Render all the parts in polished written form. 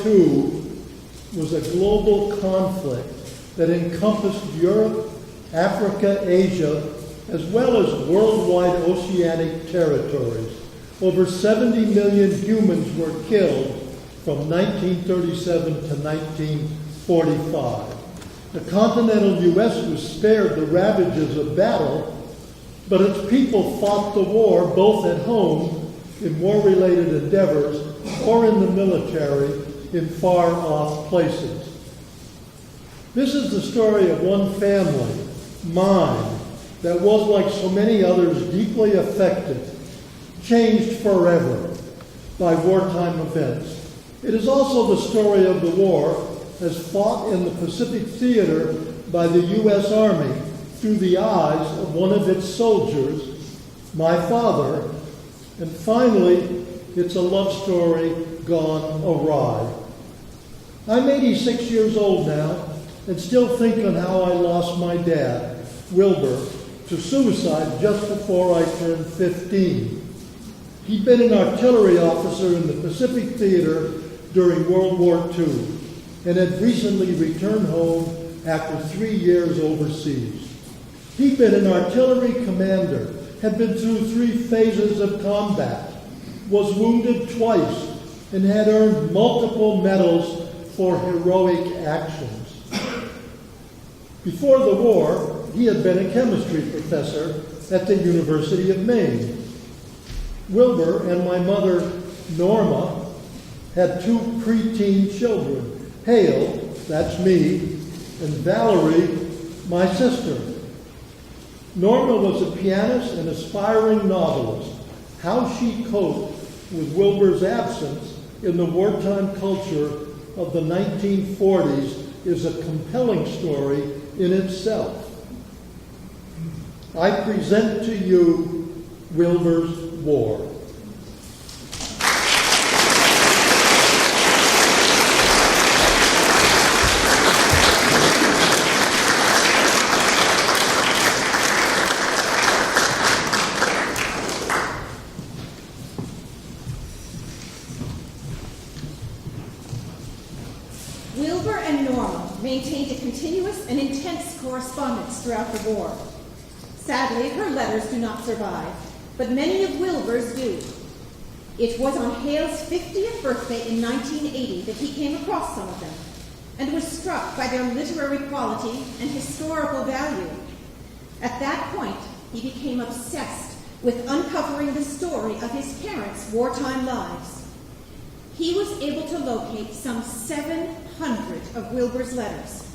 II was a global conflict that encompassed Europe, Africa, Asia, as well as worldwide oceanic territories. Over 70 million humans were killed from 1937 to 1945. The continental U.S. was spared the ravages of battle, but its people fought the war both at home in war-related endeavors or in the military in far-off places. This is the story of one family, mine, that was, like so many others, deeply affected, changed forever by wartime events. It is also the story of the war as fought in the Pacific Theater by the U.S. Army through the eyes of one of its soldiers, my father, and finally, it's a love story gone awry. I'm 86 years old now and still think on how I lost my dad, Wilber, to suicide just before I turned 15. He'd been an artillery officer in the Pacific Theater during World War II and had recently returned home after 3 years overseas. He'd been an artillery commander, had been through 3 phases of combat, was wounded twice, and had earned multiple medals for heroic actions. Before the war, he had been a chemistry professor at the University of Maine. Wilber and my mother, Norma, had 2 preteen children, Hale, that's me, and Valerie, my sister. Norma was a pianist and aspiring novelist. How she coped with Wilber's absence in the wartime culture of the 1940s is a compelling story in itself. I present to you Wilber's War. Wilber and Norma maintained a continuous and intense correspondence throughout the war. Sadly, her letters do not survive, but many of Wilber's do. It was on Hale's 50th birthday in 1980 that he came across some of them and was struck by their literary quality and historical value. At that point, he became obsessed with uncovering the story of his parents' wartime lives. He was able to locate some 700 of Wilber's letters.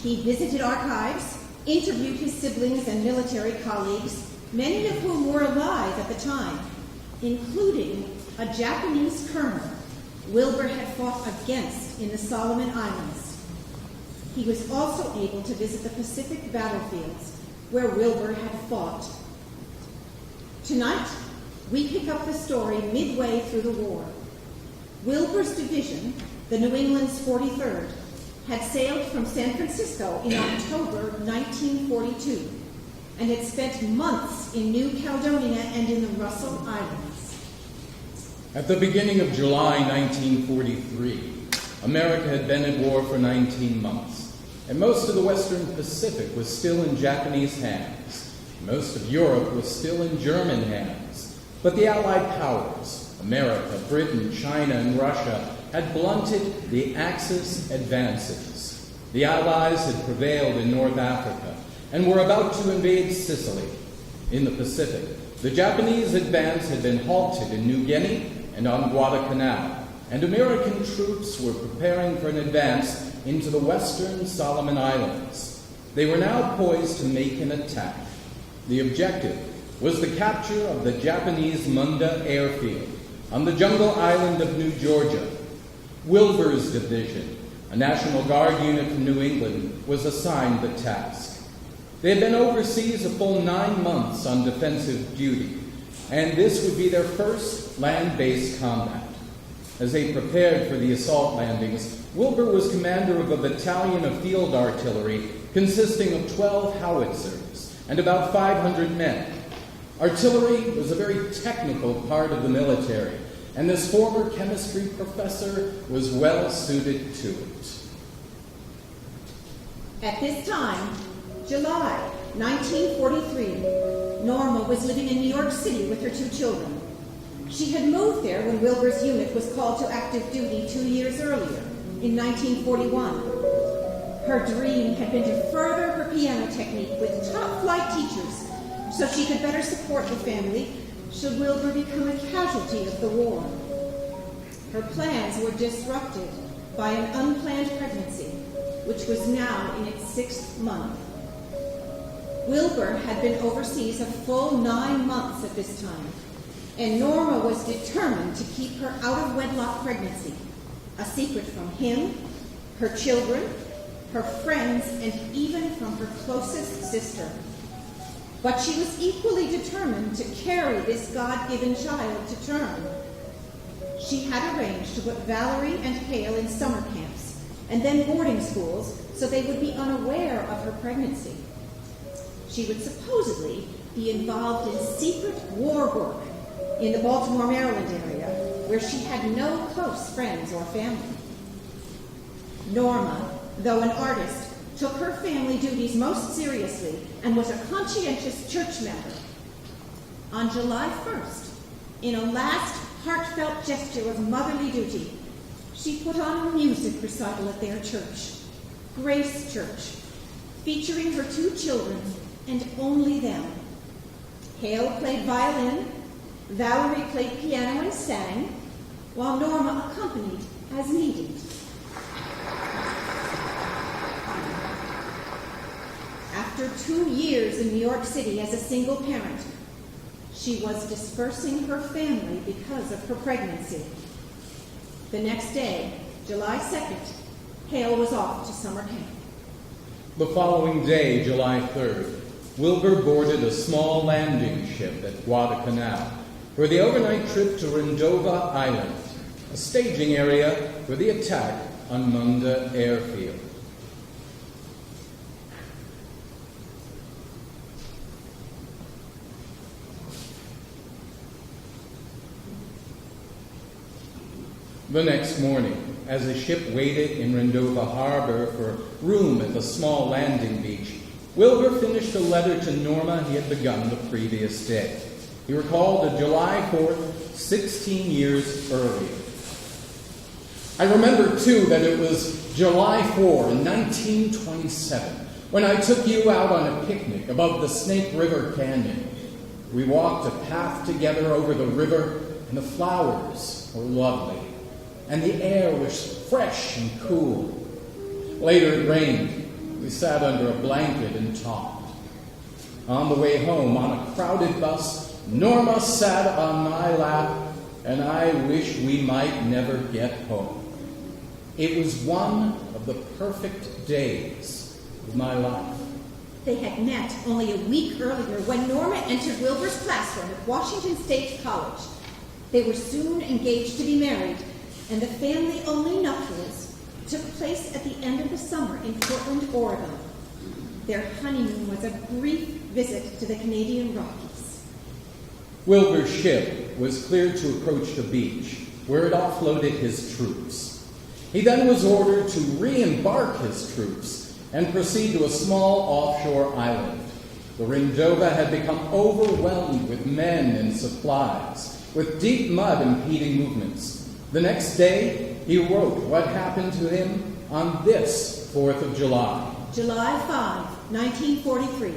He visited archives, interviewed his siblings and military colleagues, many of whom were alive at the time, including a Japanese colonel Wilber had fought against in the Solomon Islands. He was also able to visit the Pacific battlefields where Wilber had fought. Tonight, we pick up the story midway through the war. Wilber's division, the New England's 43rd, had sailed from San Francisco in October 1942 and had spent months in New Caledonia and in the Russell Islands. At the beginning of July 1943, America had been at war for 19 months, and most of the Western Pacific was still in Japanese hands. Most of Europe was still in German hands. But the Allied powers, America, Britain, China, and Russia, had blunted the Axis advances. The Allies had prevailed in North Africa and were about to invade Sicily. In the Pacific, the Japanese advance had been halted in New Guinea and on Guadalcanal, and American troops were preparing for an advance into the western Solomon Islands. They were now poised to make an attack. The objective was the capture of the Japanese Munda airfield on the jungle island of New Georgia. Wilber's division, a National Guard unit from New England, was assigned the task. They had been overseas a full 9 months on defensive duty, and this would be their first land-based combat. As they prepared for the assault landings, Wilber was commander of a battalion of field artillery consisting of 12 howitzers and about 500 men. Artillery was a very technical part of the military, and this former chemistry professor was well suited to it. At this time, July 1943, Norma was living in New York City with her 2 children. She had moved there when Wilber's unit was called to active duty 2 years earlier, in 1941. Her dream had been to further her piano technique with top-flight teachers so she could better support the family should Wilber become a casualty of the war. Her plans were disrupted by an unplanned pregnancy, which was now in its 6th month. Wilber had been overseas a full 9 months at this time, and Norma was determined to keep her out-of-wedlock pregnancy a secret from him, her children, her friends, and even from her closest sister. But she was equally determined to carry this God-given child to term. She had arranged to put Valerie and Hale in summer camps and then boarding schools so they would be unaware of her pregnancy. She would supposedly be involved in secret war work in the Baltimore, Maryland area, where she had no close friends or family. Norma, though an artist, took her family duties most seriously and was a conscientious church member. On July 1st, in a last heartfelt gesture of motherly duty, she put on a music recital at their church, Grace Church, featuring her 2 children and only them. Hale played violin, Valerie played piano and sang, while Norma accompanied as needed. After 2 years in New York City as a single parent, she was dispersing her family because of her pregnancy. The next day, July 2nd, Hale was off to summer camp. The following day, July 3rd, Wilber boarded a small landing ship at Guadalcanal for the overnight trip to Rendova Island, a staging area for the attack on Munda Airfield. The next morning, as the ship waited in Rendova Harbor for room at the small landing beach, Wilber finished a letter to Norma he had begun the previous day. He recalled a July 4th, 16 years earlier. I remember, too, that it was July 4 in 1927 when I took you out on a picnic above the Snake River Canyon. We walked a path together over the river, and the flowers were lovely, and the air was fresh and cool. Later it rained. We sat under a blanket and talked. On the way home, on a crowded bus, Norma sat on my lap, and I wish we might never get home. It was one of the perfect days of my life. They had met only a week earlier when Norma entered Wilber's classroom at Washington State College. They were soon engaged to be married, and the family-only nuptials took place at the end of the summer in Portland, Oregon. Their honeymoon was a brief visit to the Canadian Rockies. Wilber's ship was cleared to approach the beach, where it offloaded his troops. He then was ordered to re-embark his troops and proceed to a small offshore island. The Rendova had become overwhelmed with men and supplies, with deep mud impeding movements. The next day, he wrote what happened to him on this 4th of July. July 5, 1943.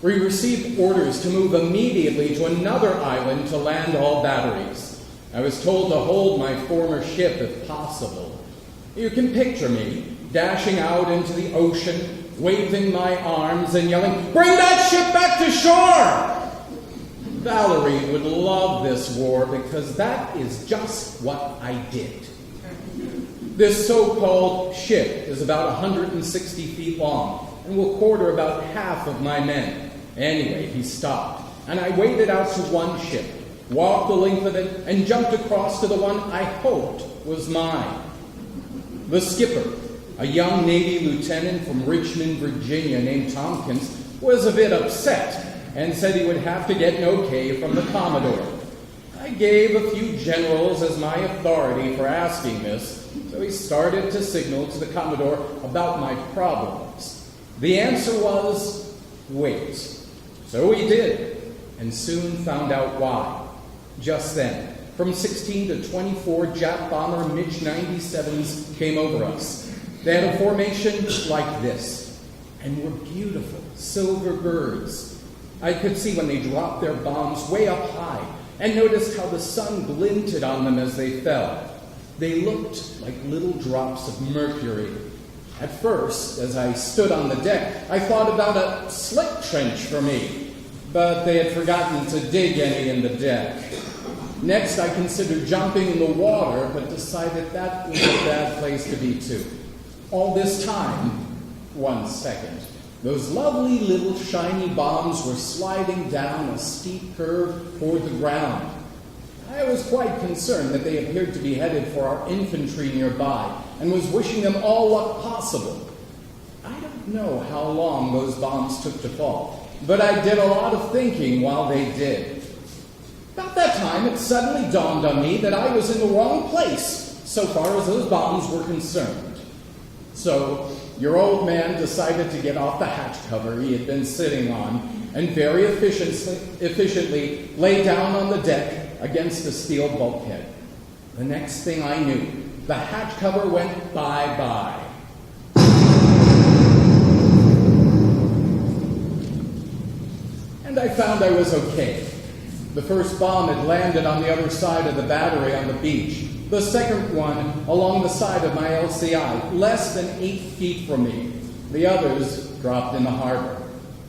We received orders to move immediately to another island to land all batteries. I was told to hold my former ship if possible. You can picture me dashing out into the ocean, waving my arms and yelling, "Bring that ship back to shore!" Valerie would love this war because that is just what I did. This so-called ship is about 160 feet long and will quarter about half of my men. Anyway, he stopped, and I waded out to one ship, walked the length of it, and jumped across to the one I hoped was mine. The skipper, a young Navy lieutenant from Richmond, Virginia, named Tompkins, was a bit upset and said he would have to get an okay from the Commodore. I gave a few generals as my authority for asking this, so he started to signal to the Commodore about my problems. The answer was, wait. So he did, and soon found out why. Just then, from 16 to 24 Jap bomber MiG-97s came over us. They had a formation like this, and were beautiful silver birds. I could see when they dropped their bombs way up high, and noticed how the sun glinted on them as they fell. They looked like little drops of mercury. At first, as I stood on the deck, I thought about a slit trench for me, but they had forgotten to dig any in the deck. Next, I considered jumping in the water, but decided that was a bad place to be too. All this time, 1 second, those lovely little shiny bombs were sliding down a steep curve toward the ground. I was quite concerned that they appeared to be headed for our infantry nearby, and was wishing them all luck possible. I don't know how long those bombs took to fall, but I did a lot of thinking while they did. About that time, it suddenly dawned on me that I was in the wrong place, so far as those bombs were concerned. So, your old man decided to get off the hatch cover he had been sitting on, and very efficiently lay down on the deck against a steel bulkhead. The next thing I knew, the hatch cover went bye-bye. And I found I was okay. The first bomb had landed on the other side of the battery on the beach. The second one along the side of my LCI, less than 8 feet from me. The others dropped in the harbor.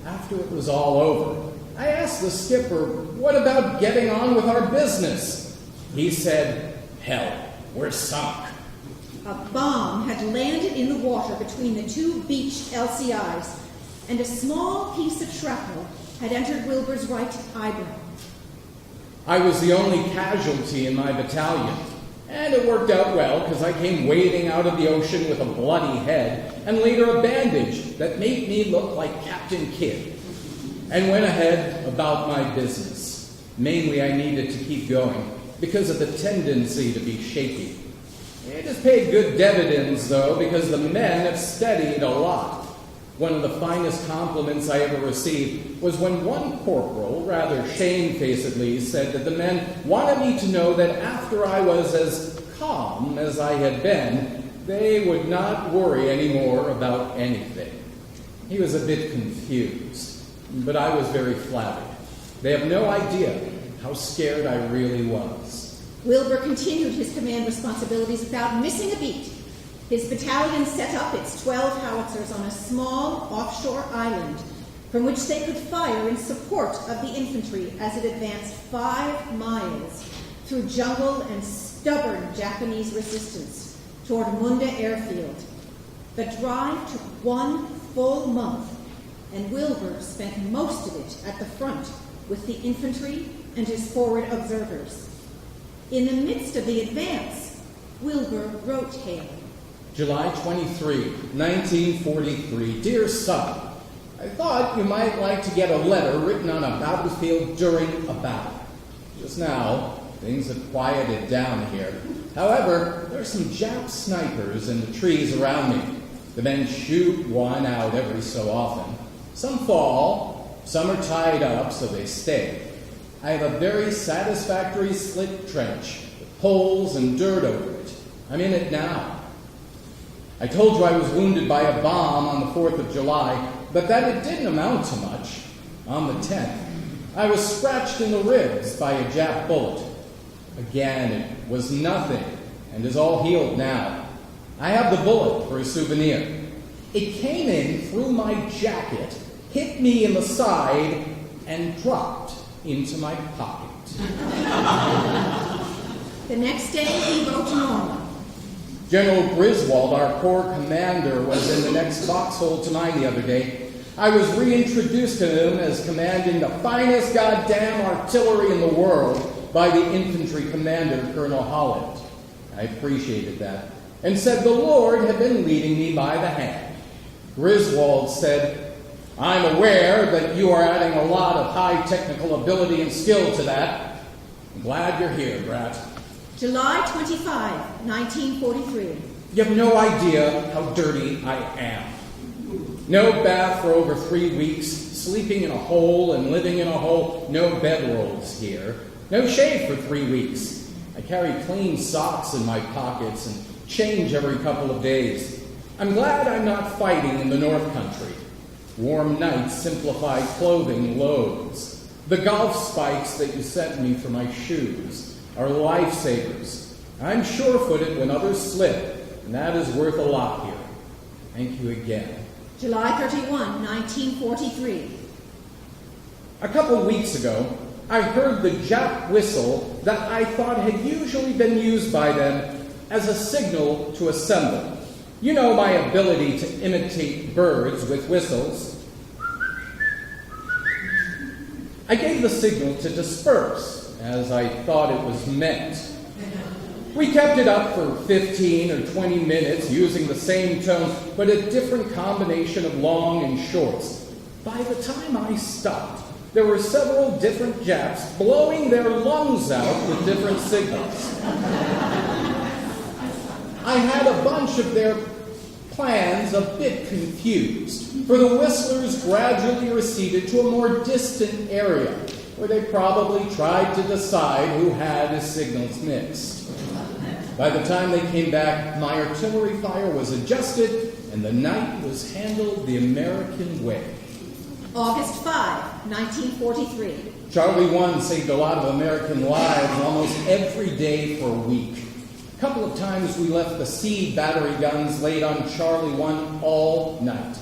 After it was all over, I asked the skipper, what about getting on with our business? He said, hell, we're sunk. A bomb had landed in the water between the two beach LCIs, and a small piece of shrapnel had entered Wilbur's right eyebrow. I was the only casualty in my battalion, and it worked out well because I came wading out of the ocean with a bloody head and later a bandage that made me look like Captain Kidd, and went ahead about my business. Mainly I needed to keep going because of the tendency to be shaky. It has paid good dividends, though, because the men have studied a lot. One of the finest compliments I ever received was when one corporal, rather shamefacedly, said that the men wanted me to know that after I was as calm as I had been, they would not worry anymore about anything. He was a bit confused, but I was very flattered. They have no idea how scared I really was. Wilbur continued his command responsibilities without missing a beat. His battalion set up its 12 howitzers on a small offshore island from which they could fire in support of the infantry as it advanced 5 miles through jungle and stubborn Japanese resistance toward Munda Airfield. The drive took 1 full month, and Wilbur spent most of it at the front with the infantry and his forward observers. In the midst of the advance, Wilbur wrote Hale. July 23, 1943. Dear son, I thought you might like to get a letter written on a battlefield during a battle. Just now, things have quieted down here. However, there are some Jap snipers in the trees around me. The men shoot one out every so often. Some fall, some are tied up so they stay. I have a very satisfactory slit trench with holes and dirt over it. I'm in it now. I told you I was wounded by a bomb on the 4th of July, but that it didn't amount to much. On the 10th, I was scratched in the ribs by a Jap bullet. Again, it was nothing and is all healed now. I have the bullet for a souvenir. It came in through my jacket, hit me in the side, and dropped into my pocket. The next day, he wrote Norma. General Griswold, our Corps commander, was in the next foxhole to mine the other day. I was reintroduced to him as commanding the finest goddamn artillery in the world by the infantry commander, Colonel Holland. I appreciated that, and said the Lord had been leading me by the hand. Griswold said, I'm aware that you are adding a lot of high technical ability and skill to that. I'm glad you're here, Bradt. July 25, 1943. You have no idea how dirty I am. No bath for over 3 weeks, sleeping in a hole and living in a hole. No bedrolls here. No shave for 3 weeks. I carry clean socks in my pockets and change every couple of days. I'm glad I'm not fighting in the North Country. Warm nights simplify clothing loads. The golf spikes that you sent me for my shoes are lifesavers. I'm sure-footed when others slip, and that is worth a lot here. Thank you again. July 31, 1943. A couple weeks ago, I heard the Jap whistle that I thought had usually been used by them as a signal to assemble. You know my ability to imitate birds with whistles. I gave the signal to disperse, as I thought it was meant. We kept it up for 15 or 20 minutes, using the same tone, but a different combination of long and shorts. By the time I stopped, there were several different Japs blowing their lungs out with different signals. I had a bunch of their plans a bit confused, for the whistlers gradually receded to a more distant area, where they probably tried to decide who had his signals mixed. By the time they came back, my artillery fire was adjusted, and the night was handled the American way. August 5, 1943. Charlie 1 saved a lot of American lives almost every day for a week. A couple of times we left the seed battery guns laid on Charlie 1 all night.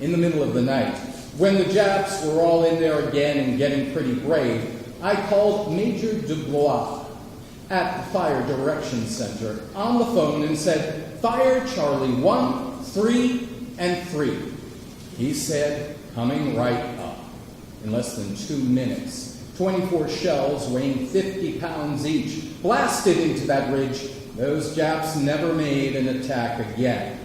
In the middle of the night, when the Japs were all in there again and getting pretty brave, I called Major Dubois at the Fire Direction Center on the phone and said, "Fire Charlie 1, 3, and 3. He said, "Coming right up." In less than 2 minutes, 24 shells weighing 50 pounds each blasted into that ridge. Those Japs never made an attack again.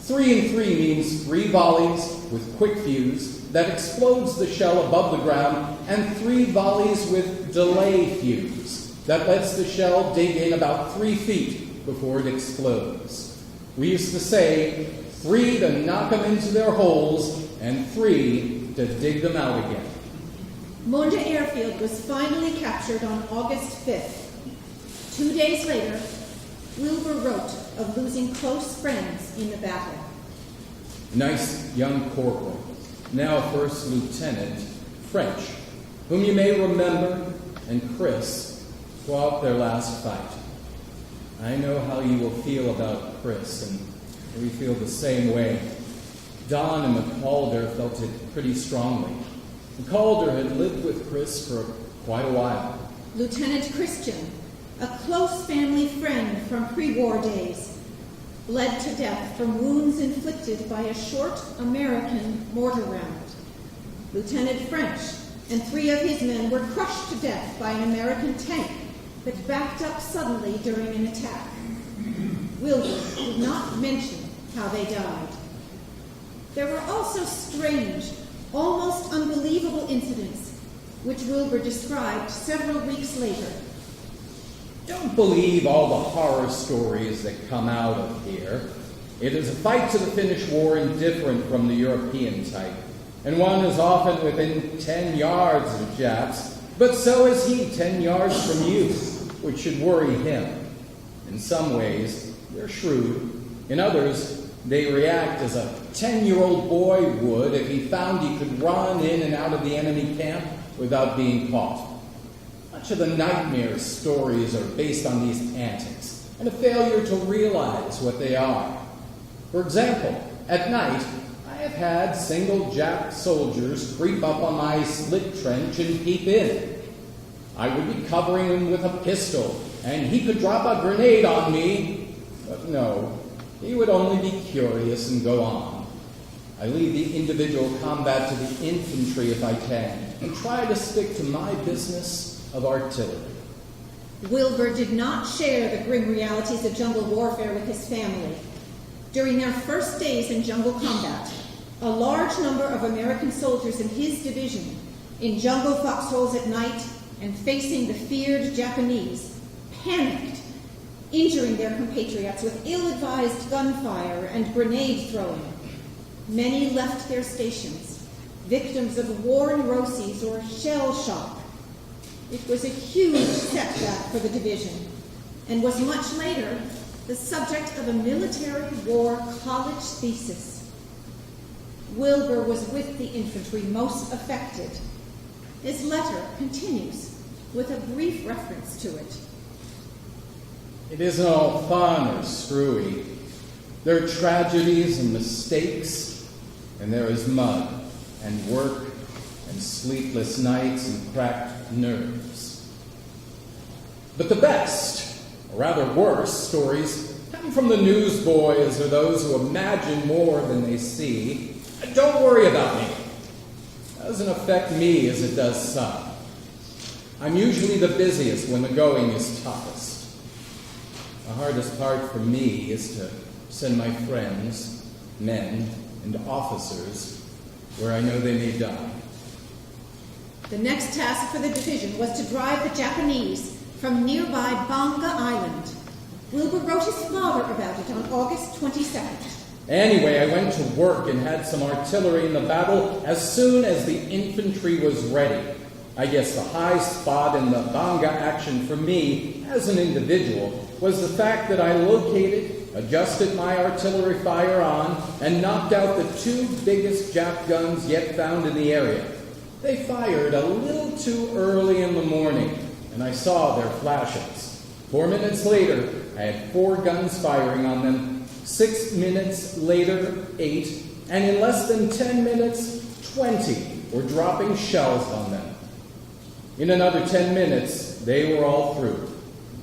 3 and 3 means 3 volleys with quick fuse that explodes the shell above the ground, and 3 volleys with delay fuse that lets the shell dig in about 3 feet before it explodes. We used to say 3 to knock them into their holes and 3 to dig them out again. Munda Airfield was finally captured on August 5th. 2 days later, Wilber wrote of losing close friends in the battle. Nice young corporal, now first lieutenant, French, whom you may remember, and Chris, fought their last fight. I know how you will feel about Chris, and we feel the same way. Don and McCalder felt it pretty strongly. McCalder had lived with Chris for quite a while. Lieutenant Christian, a close family friend from pre-war days, bled to death from wounds inflicted by a short American mortar round. Lieutenant French and 3 of his men were crushed to death by an American tank that backed up suddenly during an attack. Wilber did not mention how they died. There were also strange, almost unbelievable incidents, which Wilber described several weeks later. Don't believe all the horror stories that come out of here. It is a fight to the finish war indifferent from the European type, and one is often within 10 yards of Japs, but so is he 10 yards from you, which should worry him. In some ways, they're shrewd. In others, they react as a 10-year-old boy would if he found he could run in and out of the enemy camp without being caught. Much of the nightmare stories are based on these antics and a failure to realize what they are. For example, at night, I have had single Jap soldiers creep up on my slit trench and peep in. I would be covering him with a pistol, and he could drop a grenade on me, but no, he would only be curious and go on. I leave the individual combat to the infantry if I can, and try to stick to my business of artillery. Wilber did not share the grim realities of jungle warfare with his family. During their first days in jungle combat, a large number of American soldiers in his division, in jungle foxholes at night, and facing the feared Japanese, panicked, injuring their compatriots with ill-advised gunfire and grenade throwing. Many left their stations, victims of war neuroses or shell shock. It was a huge setback for the division, and was much later the subject of a military war college thesis. Wilbur was with the infantry most affected. His letter continues with a brief reference to it. It isn't all fun or screwy. There are tragedies and mistakes, and there is mud and work and sleepless nights and cracked nerves. But the best, or rather worst, stories come from the newsboys or those who imagine more than they see. And don't worry about me. It doesn't affect me as it does some. I'm usually the busiest when the going is toughest. The hardest part for me is to send my friends, men, and officers where I know they may die. The next task for the division was to drive the Japanese from nearby Banga Island. Wilbur wrote his father about it on August 22nd. Anyway, I went to work and had some artillery in the battle as soon as the infantry was ready. I guess the high spot in the Banga action for me, as an individual, was the fact that I located, adjusted my artillery fire on, and knocked out the two biggest Jap guns yet found in the area. They fired a little too early in the morning, and I saw their flashes. 4 minutes later, I had 4 guns firing on them. 6 minutes later, 8, and in less than 10 minutes, 20 were dropping shells on them. In another 10 minutes, they were all through.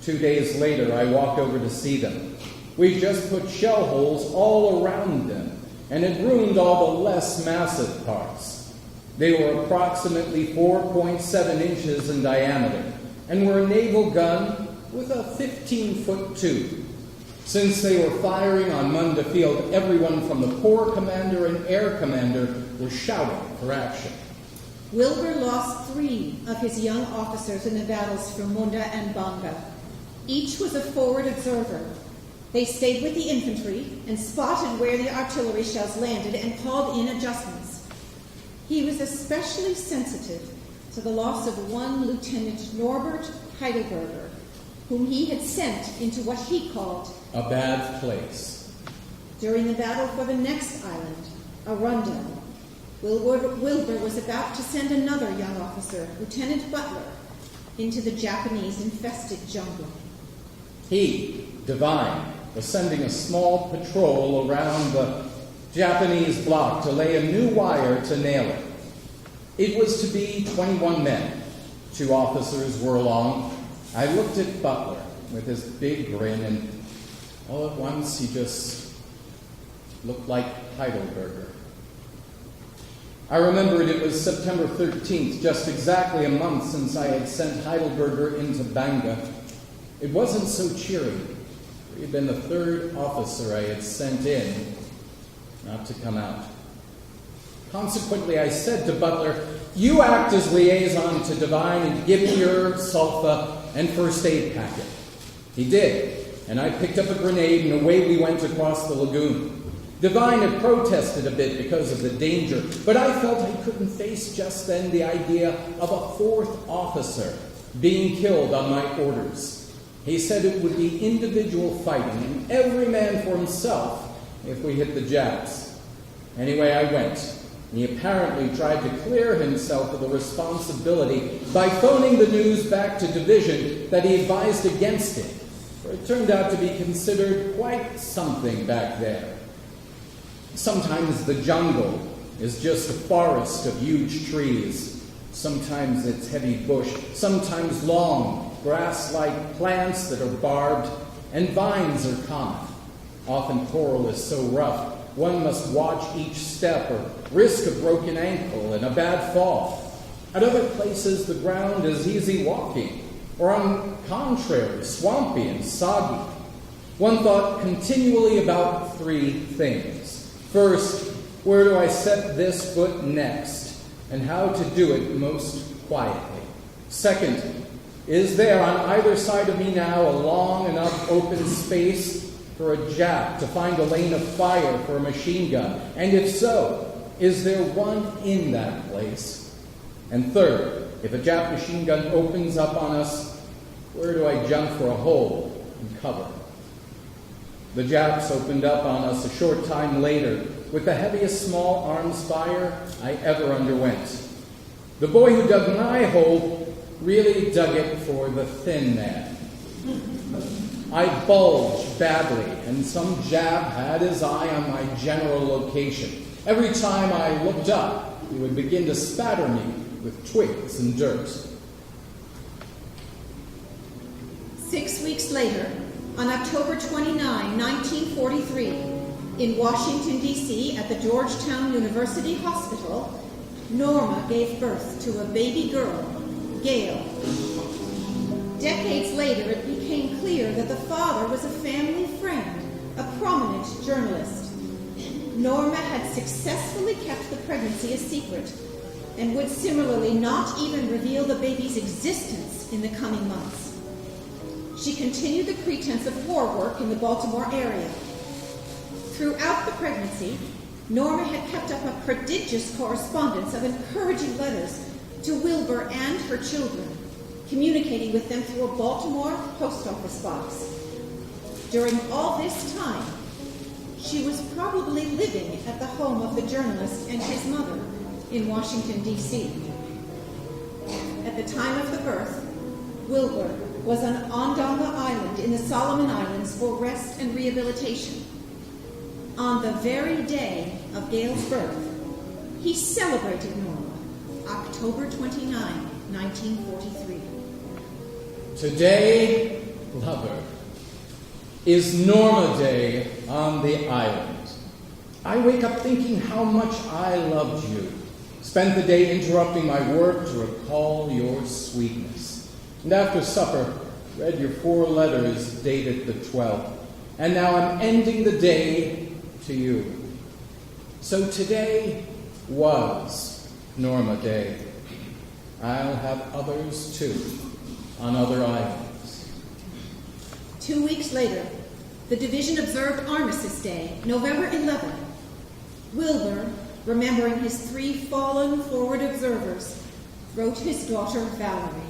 2 days later, I walked over to see them. We just put shell holes all around them, and it ruined all the less massive parts. They were approximately 4.7 inches in diameter, and were a naval gun with a 15-foot tube. Since they were firing on Munda Field, everyone from the Corps Commander and Air Commander were shouting for action. Wilbur lost 3 of his young officers in the battles for Munda and Banga. Each was a forward observer. They stayed with the infantry and spotted where the artillery shells landed and called in adjustments. He was especially sensitive to the loss of one Lieutenant Norbert Heidelberger, whom he had sent into what he called a bad place. During the battle for the next island, Arunda, Wilbur was about to send another young officer, Lieutenant Butler, into the Japanese-infested jungle. He, Devine, was sending a small patrol around the Japanese block to lay a new wire to nail it. It was to be 21 men. 2 officers were along. I looked at Butler with his big grin, and all at once he just looked like Heidelberger. I remembered it was September 13th, just exactly a month since I had sent Heidelberger into Banga. It wasn't so cheery. He had been the 3rd officer I had sent in, not to come out. Consequently, I said to Butler, "You act as liaison to Devine and give me your sulfa and first aid packet." He did, and I picked up a grenade, and away we went across the lagoon. Devine had protested a bit because of the danger, but I felt I couldn't face just then the idea of a 4th officer being killed on my orders. He said it would be individual fighting, and every man for himself if we hit the Japs. Anyway, I went. He apparently tried to clear himself of the responsibility by phoning the news back to division that he advised against it, for it turned out to be considered quite something back there. Sometimes the jungle is just a forest of huge trees. Sometimes it's heavy bush, sometimes long, grass-like plants that are barbed, and vines are common. Often coral is so rough, one must watch each step or risk a broken ankle and a bad fall. At other places, the ground is easy walking, or on contrary, swampy and soggy. One thought continually about 3 things. First, where do I set this foot next, and how to do it most quietly? Second, is there on either side of me now a long enough open space for a Jap to find a lane of fire for a machine gun? And if so, is there one in that place? And third, if a Jap machine gun opens up on us, where do I jump for a hole and cover? The Japs opened up on us a short time later with the heaviest small arms fire I ever underwent. The boy who dug my hole really dug it for the thin man. I bulged badly, and some Jap had his eye on my general location. Every time I looked up, he would begin to spatter me with twigs and dirt. 6 weeks later, on October 29, 1943, in Washington, D.C., at the Georgetown University Hospital, Norma gave birth to a baby girl, Gail. Decades later, it became clear that the father was a family friend, a prominent journalist. Norma had successfully kept the pregnancy a secret and would similarly not even reveal the baby's existence in the coming months. She continued the pretense of war work in the Baltimore area. Throughout the pregnancy, Norma had kept up a prodigious correspondence of encouraging letters to Wilber and her children, communicating with them through a Baltimore post office box. During all this time, she was probably living at the home of the journalist and his mother in Washington, D.C. At the time of the birth, Wilber was on Ondanga Island in the Solomon Islands for rest and rehabilitation. On the very day of Gail's birth, he celebrated Norma, October 29, 1943. Today, lover, is Norma Day on the island. I wake up thinking how much I loved you. Spent the day interrupting my work to recall your sweetness. And after supper, read your 4 letters dated the 12th. And now I'm ending the day to you. So today was Norma Day. I'll have others too, on other islands. 2 weeks later, the division observed Armistice Day, November 11. Wilber, remembering his 3 fallen forward observers, wrote his daughter Valerie.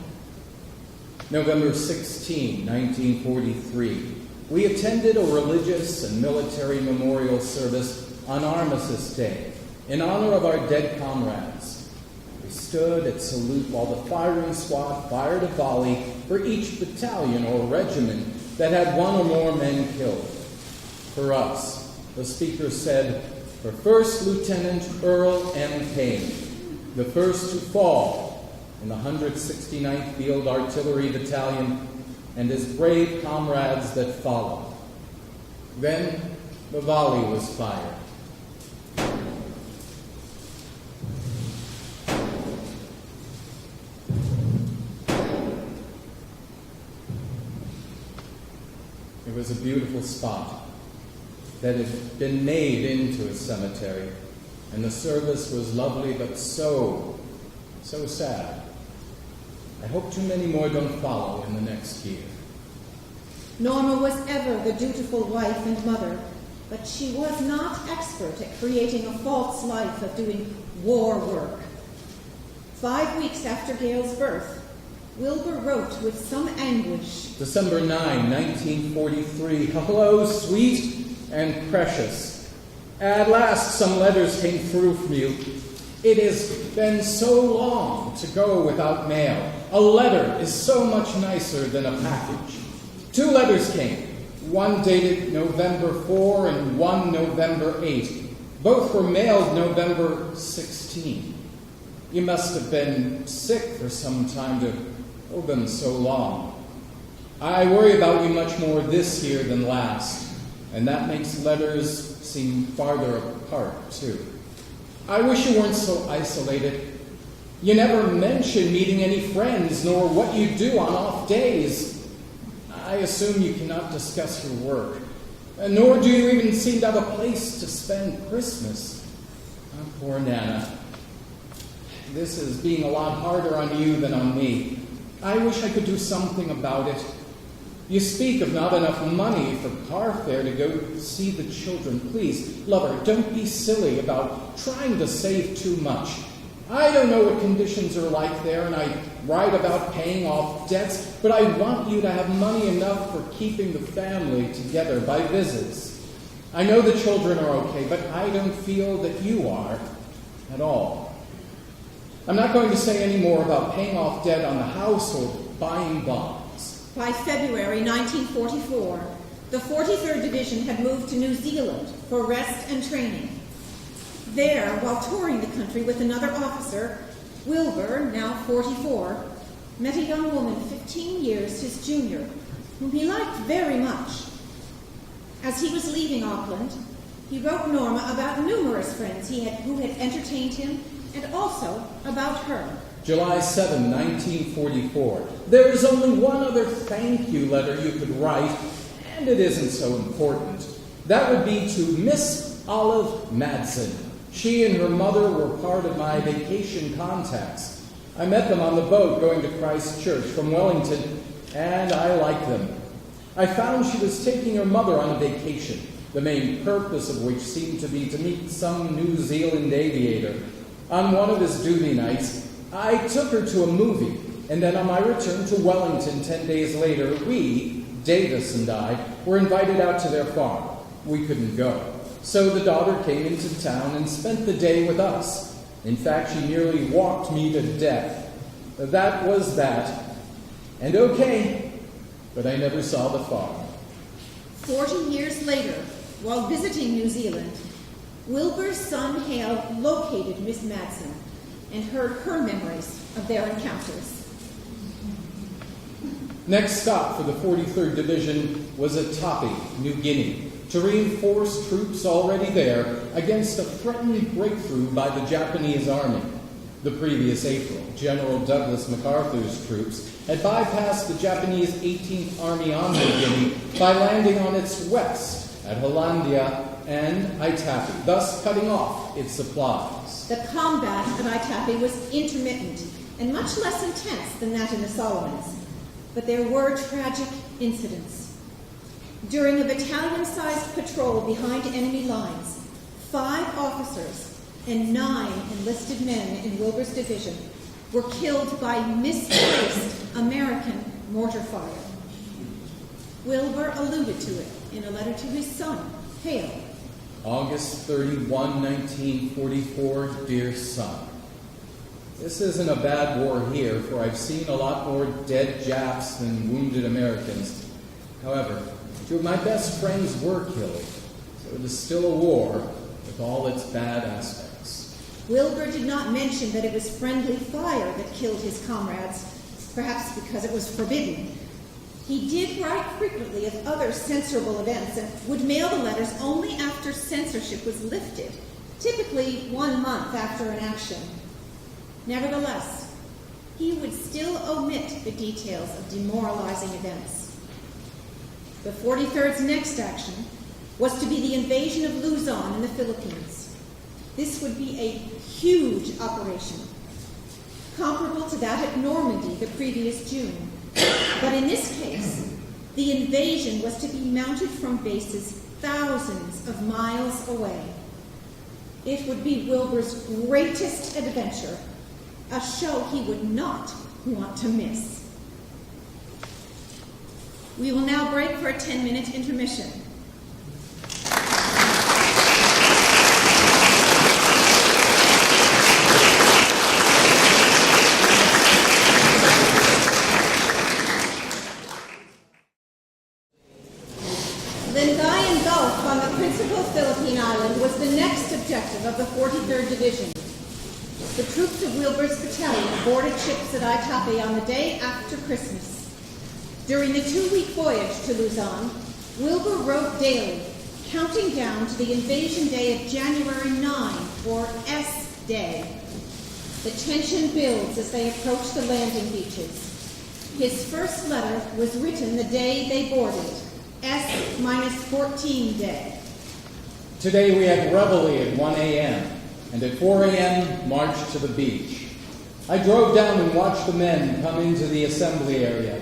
November 16, 1943. We attended a religious and military memorial service on Armistice Day in honor of our dead comrades. We stood at salute while the firing squad fired a volley for each battalion or regiment that had 1 or more men killed. For us, the speaker said, for First Lieutenant Earl M. Payne, the first to fall in the 169th Field Artillery Battalion, and his brave comrades that followed. Then the volley was fired. It was a beautiful spot that had been made into a cemetery, and the service was lovely but so sad. I hope too many more don't follow in the next year. Norma was ever the dutiful wife and mother, but she was not expert at creating a false life of doing war work. 5 weeks after Gail's birth, Wilber wrote with some anguish. December 9, 1943. Hello, sweet and precious. At last some letters came through from you. It has been so long to go without mail. A letter is so much nicer than a package. 2 letters came, one dated November 4 and one November 8. Both were mailed November 16. You must have been sick for some time to hold them so long. I worry about you much more this year than last, and that makes letters seem farther apart, too. I wish you weren't so isolated. You never mention meeting any friends, nor what you do on off days. I assume you cannot discuss your work, nor do you even seem to have a place to spend Christmas. Oh, poor Nana. This is being a lot harder on you than on me. I wish I could do something about it. You speak of not enough money for car fare to go see the children. Please, lover, don't be silly about trying to save too much. I don't know what conditions are like there, and I write about paying off debts, but I want you to have money enough for keeping the family together by visits. I know the children are okay, but I don't feel that you are at all. I'm not going to say any more about paying off debt on the house or buying bonds. By February 1944, the 43rd Division had moved to New Zealand for rest and training. There, while touring the country with another officer, Wilber, now 44, met a young woman 15 years his junior, whom he liked very much. As he was leaving Auckland, he wrote Norma about numerous friends who had entertained him, and also about her. July 7, 1944. There is only one other thank you letter you could write, and it isn't so important. That would be to Miss Olive Madsen. She and her mother were part of my vacation contacts. I met them on the boat going to Christchurch from Wellington, and I liked them. I found she was taking her mother on a vacation, the main purpose of which seemed to be to meet some New Zealand aviator. On one of his duty nights, I took her to a movie, and then on my return to Wellington 10 days later, we, Davis and I, were invited out to their farm. We couldn't go. So the daughter came into town and spent the day with us. In fact, she nearly walked me to death. That was that. And okay, but I never saw the farm. 40 years later, while visiting New Zealand, Wilbur's son Hale located Miss Madsen and heard her memories of their encounters. Next stop for the 43rd Division was at Tapi, New Guinea, to reinforce troops already there against a threatened breakthrough by the Japanese army. The previous April, General Douglas MacArthur's troops had bypassed the Japanese 18th Army on New Guinea by landing on its west at Hollandia and Aitapi, thus cutting off its supplies. The combat at Aitapi was intermittent and much less intense than that in the Solomons, but there were tragic incidents. During a battalion-sized patrol behind enemy lines, 5 officers and 9 enlisted men in Wilbur's division were killed by misplaced American mortar fire. Wilber alluded to it in a letter to his son, Hale. August 31, 1944, dear son. This isn't a bad war here, for I've seen a lot more dead Japs than wounded Americans. However, 2 of my best friends were killed, so it is still a war with all its bad aspects. Wilber did not mention that it was friendly fire that killed his comrades, perhaps because it was forbidden. He did write frequently of other censorable events and would mail the letters only after censorship was lifted, typically 1 month after an action. Nevertheless, he would still omit the details of demoralizing events. The 43rd's next action was to be the invasion of Luzon in the Philippines. This would be a huge operation, comparable to that at Normandy the previous June. But in this case, the invasion was to be mounted from bases thousands of miles away. It would be Wilbur's greatest adventure, a show he would not want to miss. We will now break for a 10-minute intermission. Lingayen Gulf on the principal Philippine island was the next objective of the 43rd Division. The troops of Wilbur's battalion boarded ships at Aitapi on the day after Christmas. During the 2-week voyage to Luzon, Wilber wrote daily, counting down to the invasion day of January 9, or S-Day. The tension builds as they approach the landing beaches. His first letter was written the day they boarded, S-14 day. Today we had reveille at 1 a.m., and at 4 a.m. marched to the beach. I drove down and watched the men come into the assembly area.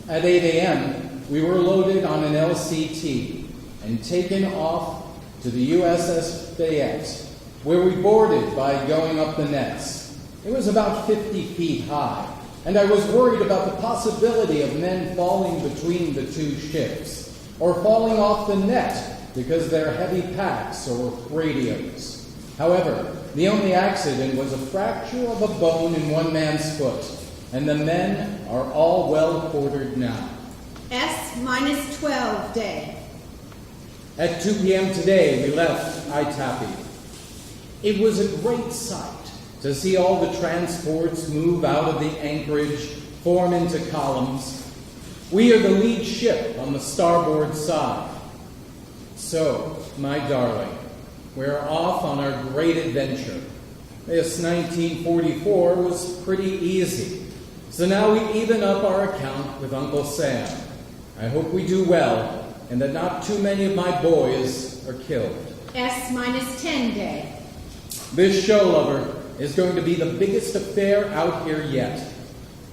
At 8 a.m., we were loaded on an LCT and taken off to the USS Fayette, where we boarded by going up the nets. It was about 50 feet high, and I was worried about the possibility of men falling between the two ships, or falling off the net because of their heavy packs or radios. However, the only accident was a fracture of a bone in one man's foot, and the men are all well quartered now. S-12 day. At 2 p.m. today, we left Itapi. It was a great sight to see all the transports move out of the anchorage, form into columns. We are the lead ship on the starboard side. So, my darling, we're off on our great adventure. This 1944 was pretty easy. So now we even up our account with Uncle Sam. I hope we do well, and that not too many of my boys are killed. S-10 day. This show lover is going to be the biggest affair out here yet.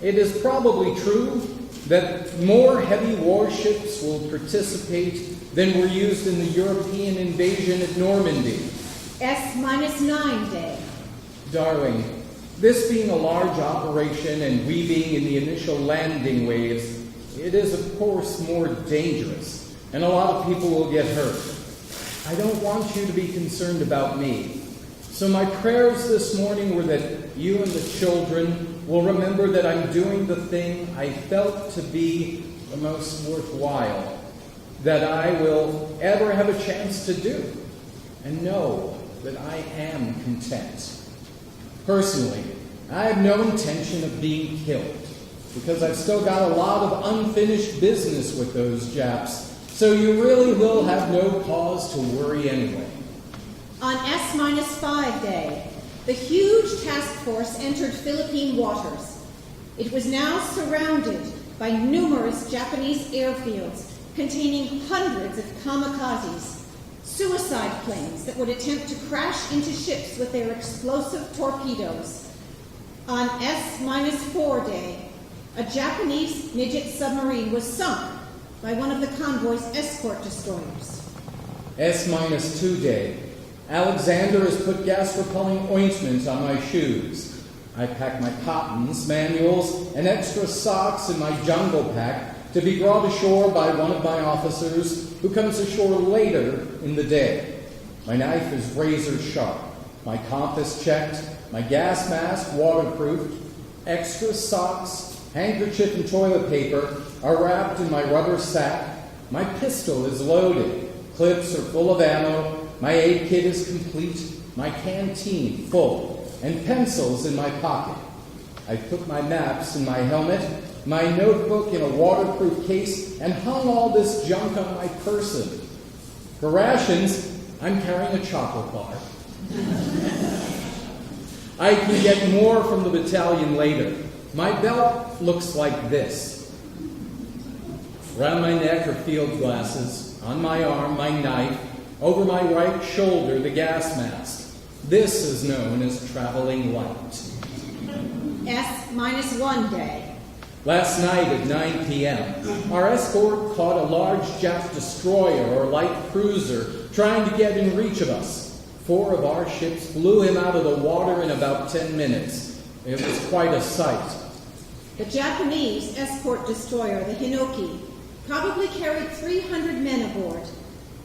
It is probably true that more heavy warships will participate than were used in the European invasion at Normandy. S-9 day. Darling, this being a large operation and we being in the initial landing waves, it is of course more dangerous, and a lot of people will get hurt. I don't want you to be concerned about me. So my prayers this morning were that you and the children will remember that I'm doing the thing I felt to be the most worthwhile that I will ever have a chance to do, and know that I am content. Personally, I have no intention of being killed, because I've still got a lot of unfinished business with those Japs, so you really will have no cause to worry anyway. On S-5 day, the huge task force entered Philippine waters. It was now surrounded by numerous Japanese airfields containing hundreds of kamikazes, suicide planes that would attempt to crash into ships with their explosive torpedoes. On S-4 day, a Japanese midget submarine was sunk by one of the convoy's escort destroyers. S-2 day, Alexander has put gas-repelling ointment on my shoes. I pack my cottons, manuals, and extra socks in my jungle pack to be brought ashore by one of my officers who comes ashore later in the day. My knife is razor sharp, my compass checked, my gas mask waterproofed, extra socks, handkerchief, and toilet paper are wrapped in my rubber sack. My pistol is loaded, clips are full of ammo, my aid kit is complete, my canteen full, and pencils in my pocket. I put my maps in my helmet, my notebook in a waterproof case, and hung all this junk on my person. For rations, I'm carrying a chocolate bar. I can get more from the battalion later. My belt looks like this. Around my neck are field glasses, on my arm, my knife, over my right shoulder, the gas mask. This is known as traveling light. S-1 day. Last night at 9 p.m., our escort caught a large Jap destroyer or light cruiser trying to get in reach of us. 4 of our ships blew him out of the water in about 10 minutes. It was quite a sight. The Japanese escort destroyer, the Hinoki, probably carried 300 men aboard,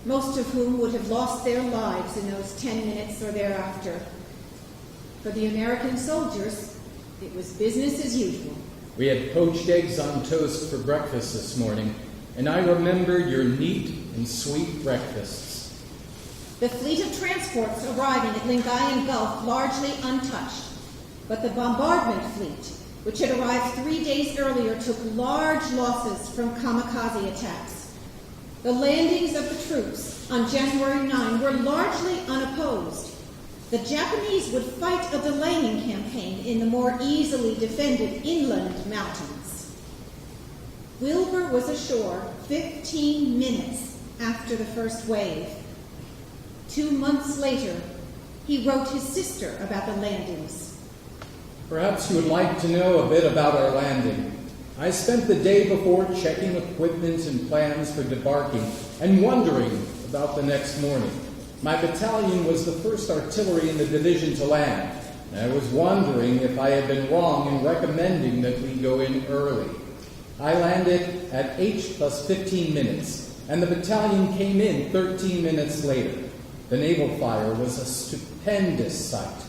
most of whom would have lost their lives in those 10 minutes or thereafter. For the American soldiers, it was business as usual. We had poached eggs on toast for breakfast this morning, and I remembered your neat and sweet breakfasts. The fleet of transports arriving at Lingayen Gulf largely untouched, but the bombardment fleet, which had arrived 3 days earlier, took large losses from kamikaze attacks. The landings of the troops on January 9 were largely unopposed. The Japanese would fight a delaying campaign in the more easily defended inland mountains. Wilber was ashore 15 minutes after the first wave. 2 months later, he wrote his sister about the landings. Perhaps you would like to know a bit about our landing. I spent the day before checking equipment and plans for debarking and wondering about the next morning. My battalion was the first artillery in the division to land, and I was wondering if I had been wrong in recommending that we go in early. I landed at H plus 15 minutes, and the battalion came in 13 minutes later. The naval fire was a stupendous sight.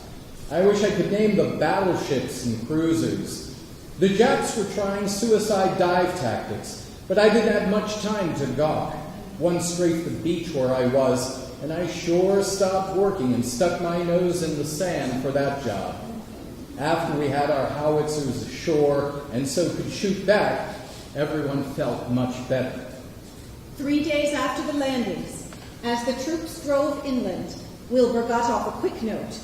I wish I could name the battleships and cruisers. The Japs were trying suicide dive tactics, but I didn't have much time to gawk. One strafed the beach where I was, and I sure stopped working and stuck my nose in the sand for that job. After we had our howitzers ashore and so could shoot back, everyone felt much better. 3 days after the landings, as the troops drove inland, Wilbur got off a quick note.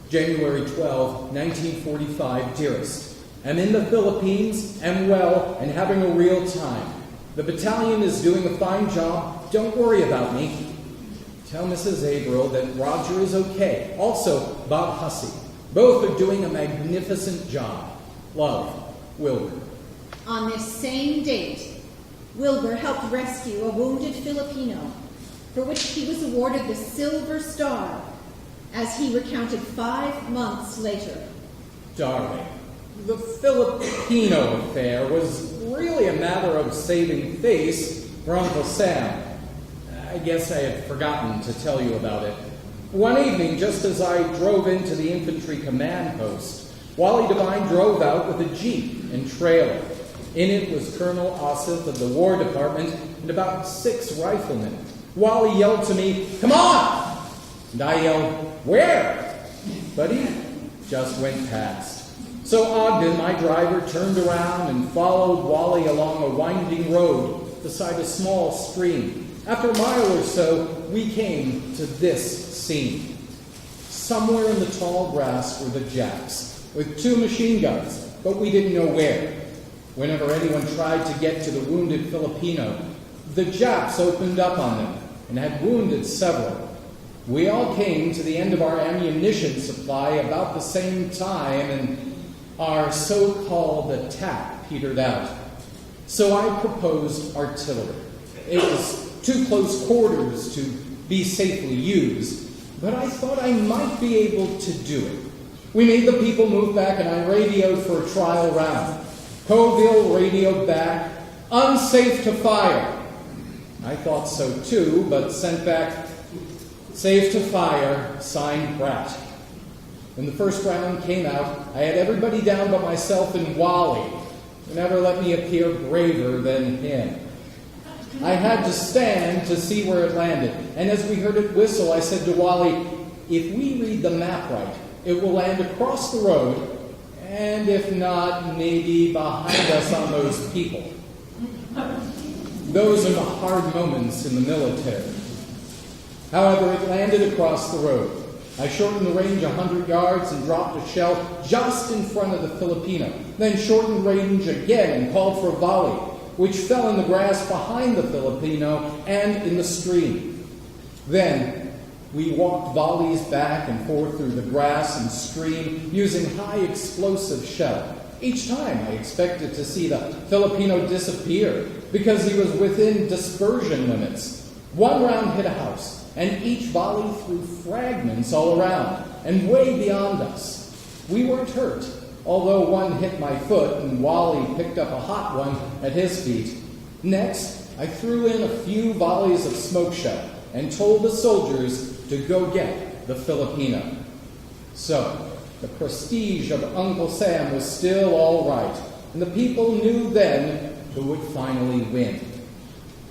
January 12, 1945, dearest. I'm in the Philippines, am well, and having a real time. The battalion is doing a fine job. Don't worry about me. Tell Mrs. Averill that Roger is okay. Also, Bob Hussey. Both are doing a magnificent job. Love, Wilbur. On this same date, Wilbur helped rescue a wounded Filipino, for which he was awarded the Silver Star, as he recounted 5 months later. Darling, the Filipino affair was really a matter of saving face for Uncle Sam. I guess I had forgotten to tell you about it. One evening, just as I drove into the infantry command post, Wally Devine drove out with a Jeep and trailer. In it was Colonel Osseth of the War Department and about 6 riflemen. Wally yelled to me, "Come on!" And I yelled, "Where?" But he just went past. So Ogden, my driver, turned around and followed Wally along a winding road beside a small stream. After a mile or so, we came to this scene. Somewhere in the tall grass were the Japs, with 2 machine guns, but we didn't know where. Whenever anyone tried to get to the wounded Filipino, the Japs opened up on them and had wounded several. We all came to the end of our ammunition supply about the same time, and our so-called attack petered out. So I proposed artillery. It was too close quarters to be safely used, but I thought I might be able to do it. We made the people move back, and I radioed for a trial round. Coville radioed back, "Unsafe to fire." I thought so too, but sent back, "Safe to fire, signed Bratt." When the first round came out, I had everybody down but myself and Wally, who never let me appear braver than him. I had to stand to see where it landed, and as we heard it whistle, I said to Wally, "If we read the map right, it will land across the road, and if not, maybe behind us on those people." Those are the hard moments in the military. However, it landed across the road. I shortened the range 100 yards and dropped a shell just in front of the Filipino, then shortened range again and called for a volley, which fell in the grass behind the Filipino and in the stream. Then we walked volleys back and forth through the grass and stream using high explosive shell. Each time I expected to see the Filipino disappear because he was within dispersion limits. One round hit a house, and each volley threw fragments all around and way beyond us. We weren't hurt, although one hit my foot and Wally picked up a hot one at his feet. Next, I threw in a few volleys of smoke shell and told the soldiers to go get the Filipino. So, the prestige of Uncle Sam was still all right, and the people knew then who would finally win.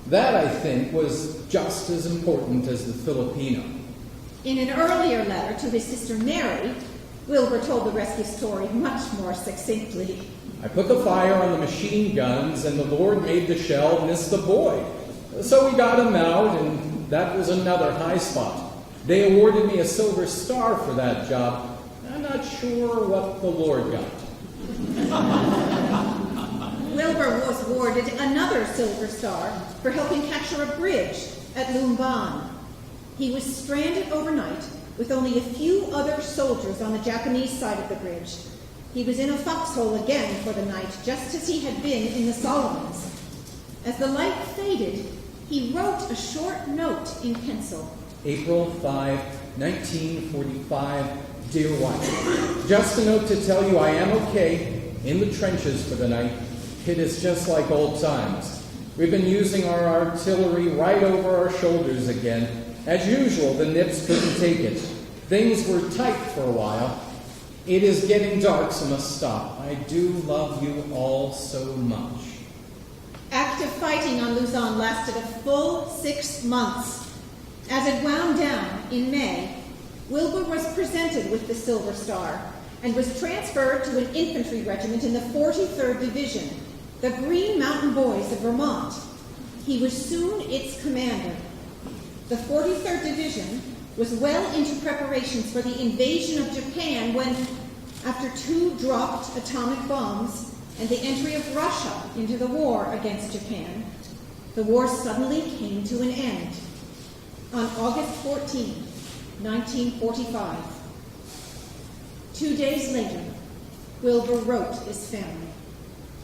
That, I think, was just as important as the Filipino. In an earlier letter to his sister Mary, Wilbur told the rescue story much more succinctly. I put the fire on the machine guns, and the Lord made the shell miss the boy. So we got him out, and that was another high spot. They awarded me a Silver Star for that job. I'm not sure what the Lord got. Wilbur was awarded another Silver Star for helping capture a bridge at Lumban. He was stranded overnight with only a few other soldiers on the Japanese side of the bridge. He was in a foxhole again for the night, just as he had been in the Solomons. As the light faded, he wrote a short note in pencil. April 5, 1945, dear wife. Just a note to tell you I am okay, in the trenches for the night. It is just like old times. We've been using our artillery right over our shoulders again. As usual, the Nips couldn't take it. Things were tight for a while. It is getting dark, so must stop. I do love you all so much. Active fighting on Luzon lasted a full 6 months. As it wound down in May, Wilbur was presented with the Silver Star and was transferred to an infantry regiment in the 43rd Division, the Green Mountain Boys of Vermont. He was soon its commander. The 43rd Division was well into preparations for the invasion of Japan when, after 2 dropped atomic bombs and the entry of Russia into the war against Japan, the war suddenly came to an end. On August 14, 1945. 2 days later, Wilbur wrote his family.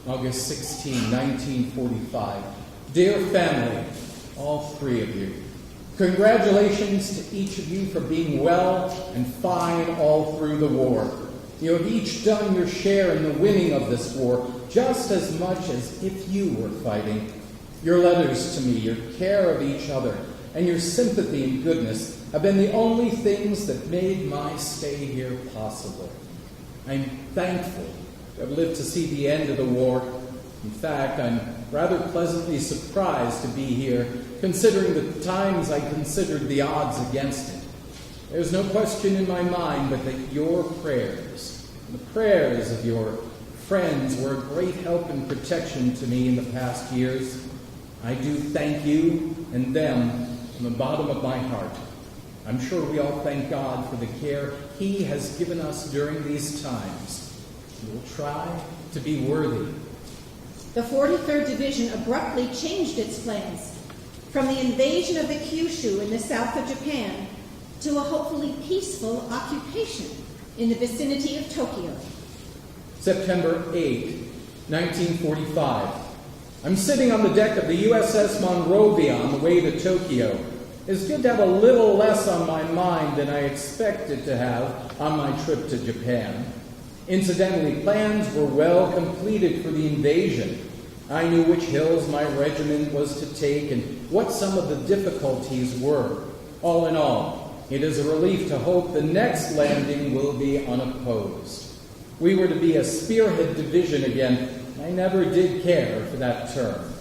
August 16, 1945. Dear family, all 3 of you, congratulations to each of you for being well and fine all through the war. You have each done your share in the winning of this war, just as much as if you were fighting. Your letters to me, your care of each other, and your sympathy and goodness have been the only things that made my stay here possible. I'm thankful to have lived to see the end of the war. In fact, I'm rather pleasantly surprised to be here, considering the times I considered the odds against it. There's no question in my mind but that your prayers, the prayers of your friends, were a great help and protection to me in the past years. I do thank you and them from the bottom of my heart. I'm sure we all thank God for the care He has given us during these times. We'll try to be worthy. The 43rd Division abruptly changed its plans from the invasion of the Kyushu in the south of Japan to a hopefully peaceful occupation in the vicinity of Tokyo. September 8, 1945. I'm sitting on the deck of the USS Monrovia on the way to Tokyo. It's good to have a little less on my mind than I expected to have on my trip to Japan. Incidentally, plans were well completed for the invasion. I knew which hills my regiment was to take and what some of the difficulties were. All in all, it is a relief to hope the next landing will be unopposed. We were to be a spearhead division again. I never did care for that term.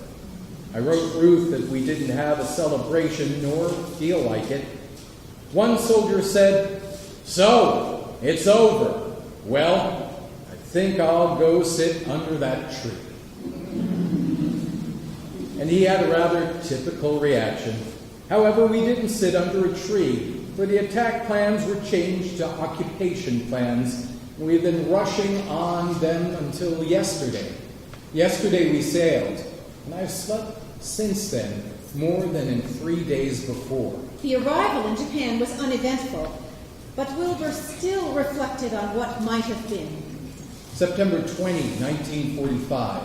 I wrote Ruth that we didn't have a celebration nor feel like it. One soldier said, "So, it's over. Well, I think I'll go sit under that tree." And he had a rather typical reaction. However, we didn't sit under a tree, for the attack plans were changed to occupation plans. We've been rushing on them until yesterday. Yesterday we sailed, and I've slept since then more than in 3 days before. The arrival in Japan was uneventful, but Wilbur still reflected on what might have been. September 20, 1945.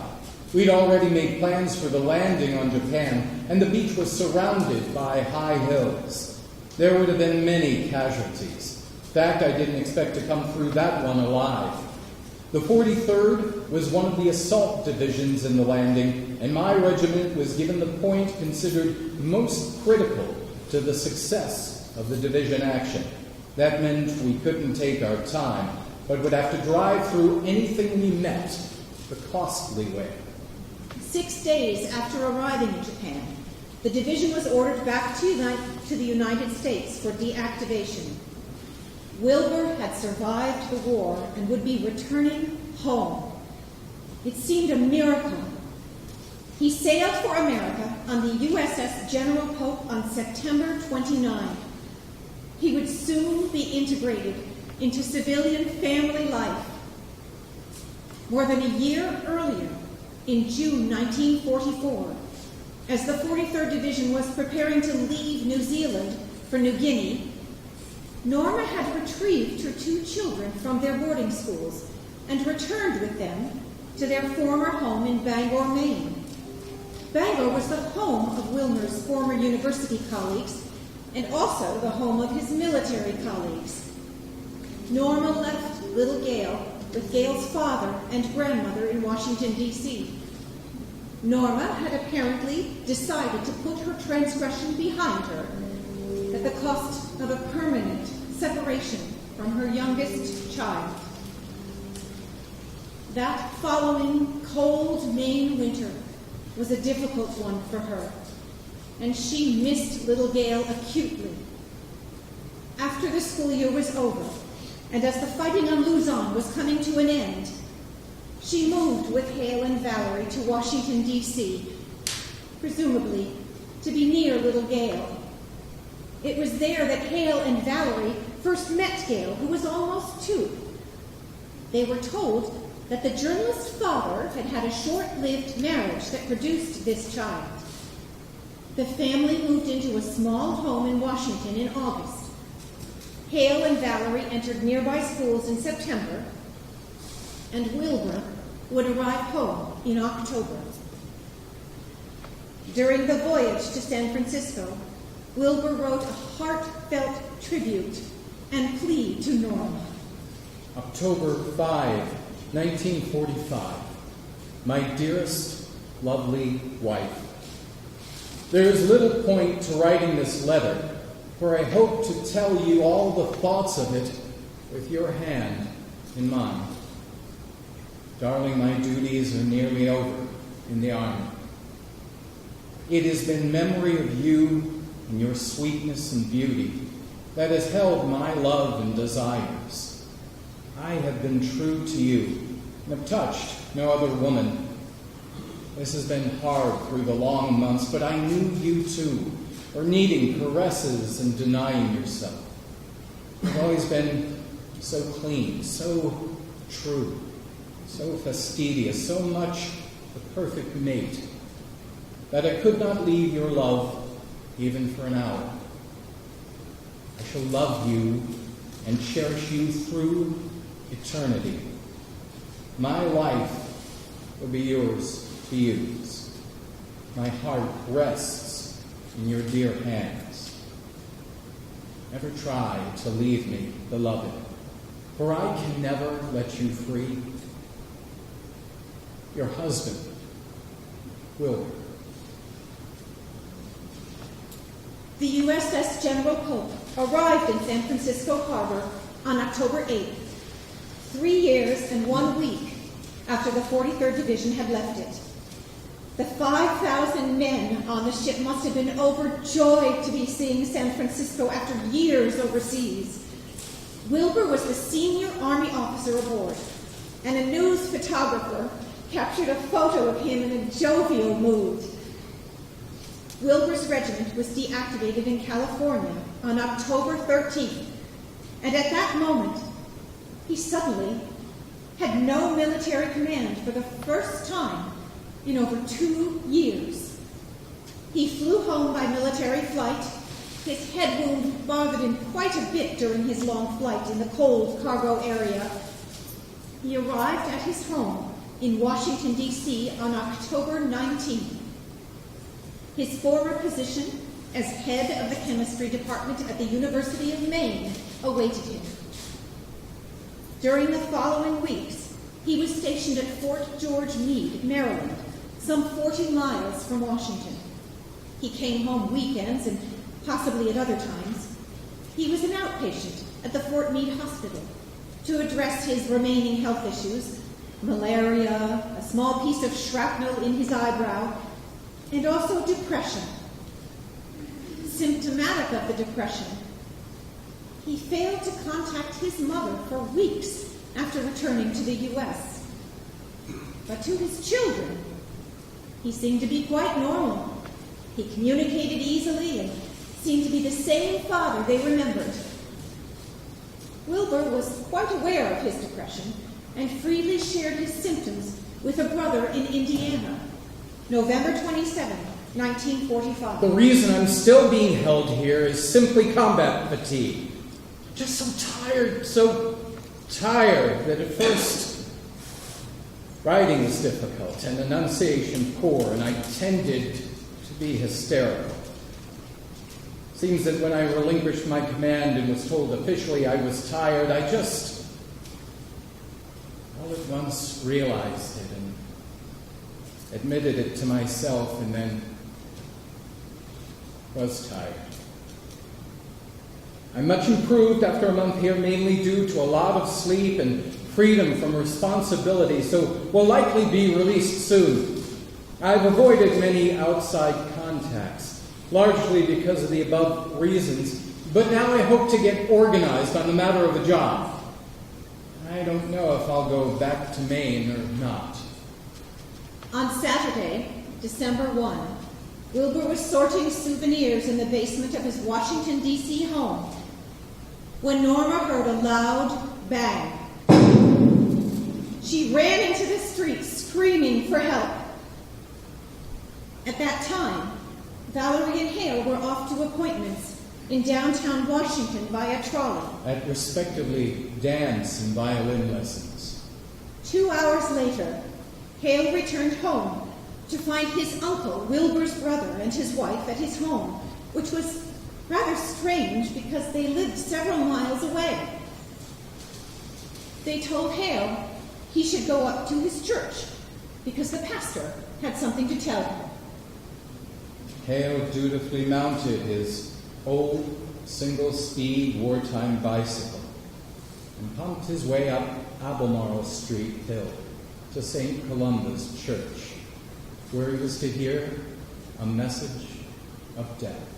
We'd already made plans for the landing on Japan, and the beach was surrounded by high hills. There would have been many casualties. In fact, I didn't expect to come through that one alive. The 43rd was one of the assault divisions in the landing, and my regiment was given the point considered most critical to the success of the division action. That meant we couldn't take our time, but would have to drive through anything we met the costly way. 6 days after arriving in Japan, the division was ordered back to the United States for deactivation. Wilbur had survived the war and would be returning home. It seemed a miracle. He sailed for America on the USS General Pope on September 29. He would soon be integrated into civilian family life. More than a year earlier, in June 1944, as the 43rd Division was preparing to leave New Zealand for New Guinea, Norma had retrieved her 2 children from their boarding schools and returned with them to their former home in Bangor, Maine. Bangor was the home of Wilmer's former university colleagues and also the home of his military colleagues. Norma left little Gail with Gail's father and grandmother in Washington, D.C. Norma had apparently decided to put her transgression behind her at the cost of a permanent separation from her youngest child. That following cold Maine winter was a difficult one for her, and she missed little Gail acutely. After the school year was over, and as the fighting on Luzon was coming to an end, she moved with Hale and Valerie to Washington, D.C., presumably to be near little Gail. It was there that Hale and Valerie first met Gail, who was almost 2. They were told that the journalist's father had had a short-lived marriage that produced this child. The family moved into a small home in Washington in August. Hale and Valerie entered nearby schools in September, and Wilbur would arrive home in October. During the voyage to San Francisco, Wilbur wrote a heartfelt tribute and plea to Norma. October 5, 1945. My dearest, lovely wife. There is little point to writing this letter, for I hope to tell you all the thoughts of it with your hand in mine. Darling, my duties are nearly over in the Army. It has been memory of you and your sweetness and beauty that has held my love and desires. I have been true to you and have touched no other woman. This has been hard through the long months, but I knew you too were needing caresses and denying yourself. You've always been so clean, so true, so fastidious, so much the perfect mate, that I could not leave your love even for an hour. I shall love you and cherish you through eternity. My life will be yours to use. My heart rests in your dear hands. Never try to leave me, beloved, for I can never let you free. Your husband, Wilber. The USS General Pope arrived in San Francisco Harbor on October 8th, 3 years and 1 week after the 43rd Division had left it. The 5,000 men on the ship must have been overjoyed to be seeing San Francisco after years overseas. Wilbur was the senior Army officer aboard, and a news photographer captured a photo of him in a jovial mood. Wilbur's regiment was deactivated in California on October 13th, and at that moment, he suddenly had no military command for the first time in over 2 years. He flew home by military flight. His head wound bothered him quite a bit during his long flight in the cold cargo area. He arrived at his home in Washington, D.C. on October 19th. His former position as head of the chemistry department at the University of Maine awaited him. During the following weeks, he was stationed at Fort George Meade, Maryland, some 40 miles from Washington. He came home weekends and possibly at other times. He was an outpatient at the Fort Meade Hospital to address his remaining health issues, malaria, a small piece of shrapnel in his eyebrow, and also depression. Symptomatic of the depression, he failed to contact his mother for weeks after returning to the U.S. But to his children, he seemed to be quite normal. He communicated easily and seemed to be the same father they remembered. Wilbur was quite aware of his depression and freely shared his symptoms with a brother in Indiana. November 27, 1945. The reason I'm still being held here is simply combat fatigue. Just so tired that at first Writing was difficult and enunciation poor, and I tended to be hysterical. Seems that when I relinquished my command and was told officially I was tired, I just all at once realized it and admitted it to myself, and then was tired. I'm much improved after a month here, mainly due to a lot of sleep and freedom from responsibility, so will likely be released soon. I've avoided many outside contacts, largely because of the above reasons, but now I hope to get organized on the matter of a job. I don't know if I'll go back to Maine or not. On Saturday, December 1, Wilbur was sorting souvenirs in the basement of his Washington, D.C. home when Norma heard a loud bang. She ran into the street screaming for help. At that time, Valerie and Hale were off to appointments in downtown Washington via trolley. At respectively dance and violin lessons. 2 hours later, Hale returned home to find his uncle, Wilbur's brother, and his wife at his home, which was rather strange because they lived several miles away. They told Hale he should go up to his church because the pastor had something to tell him. Hale dutifully mounted his old single-speed wartime bicycle and pumped his way up Albemarle Street Hill to St. Columba's Church, where he was to hear a message of death.